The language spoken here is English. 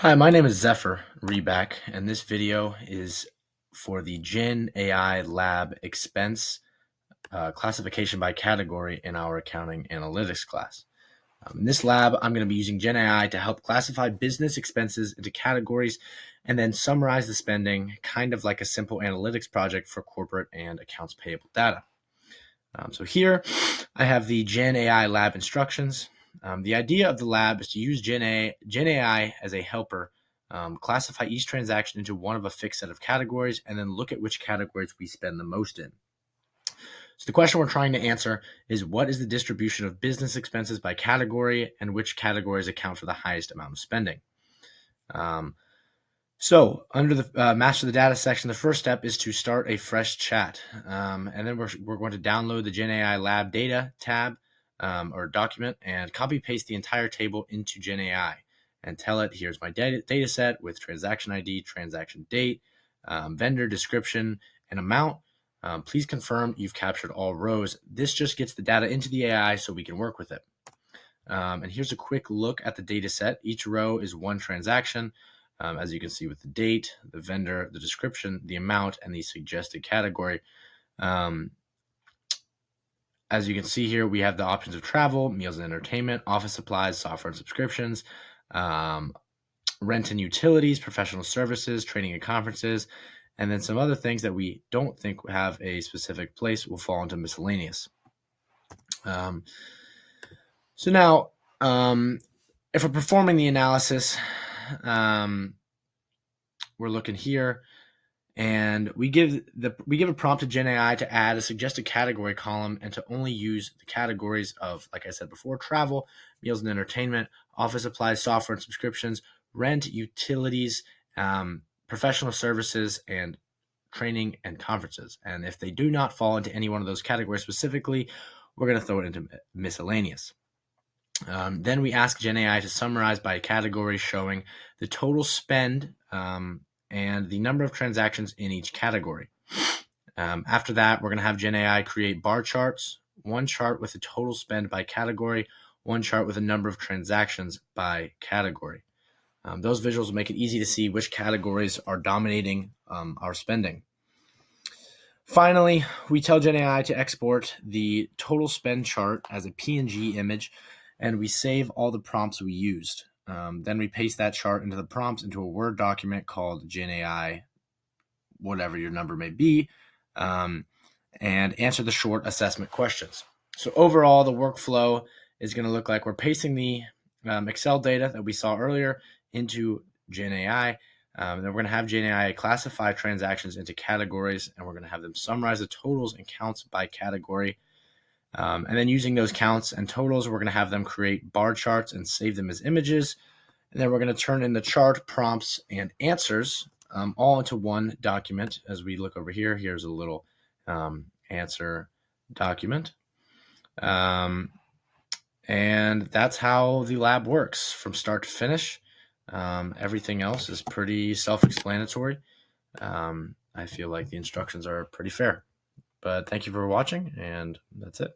Hi, my name is Zephyr Reback, and this video is for the Gen AI Lab expense classification by category in our accounting analytics class. In this lab, I'm going to be using Gen AI to help classify business expenses into categories and then summarize the spending, kind of like a simple analytics project for corporate and accounts payable data. So here I have the Gen AI Lab instructions. The idea of the lab is to use Gen AI as a helper, classify each transaction into one of a fixed set of categories, and then look at which categories we spend the most in. So the question we're trying to answer is, what is the distribution of business expenses by category, and which categories account for the highest amount of spending? So under the master the data section, the first step is to start a fresh chat. And then we're going to download the Gen AI Lab data tab or document and copy paste the entire table into Gen AI and tell it, here's my data set with transaction ID, transaction date, vendor description, and amount. Please confirm you've captured all rows. This just gets the data into the AI so we can work with it. And here's a quick look at the data set. Each row is one transaction. As you can see with the date, the vendor, the description, the amount, and the suggested category. As you can see here, we have the options of travel, meals and entertainment, office supplies, software and subscriptions, rent and utilities, professional services, training and conferences, and then some other things that we don't think have a specific place will fall into miscellaneous. So now, if we're performing the analysis, we're looking here, and we give a prompt to Gen AI to add a suggested category column and to only use the categories of, like I said before, travel, meals and entertainment, office supplies, software and subscriptions, rent, utilities, professional services, and training and conferences. And if they do not fall into any one of those categories specifically, we're going to throw it into miscellaneous. Then we ask Gen AI to summarize by category, showing the total spend and the number of transactions in each category. After that, we're going to have Gen AI create bar charts, one chart with the total spend by category, one chart with a number of transactions by category. Those visuals will make it easy to see which categories are dominating our spending. Finally, we tell Gen AI to export the total spend chart as a PNG image, and we save all the prompts we used. Then we paste that chart into the prompts into a Word document called Gen AI, whatever your number may be, and answer the short assessment questions. So overall, the workflow is going to look like we're pasting the Excel data that we saw earlier into Gen AI. Then we're going to have Gen AI classify transactions into categories, and we're going to have them summarize the totals and counts by category. And then using those counts and totals, we're going to have them create bar charts and save them as images. And then we're going to turn in the chart, prompts, and answers all into one document. As we look over here, here's a little answer document. And that's how the lab works from start to finish. Everything else is pretty self-explanatory. I feel like the instructions are pretty fair. But thank you for watching, and that's it.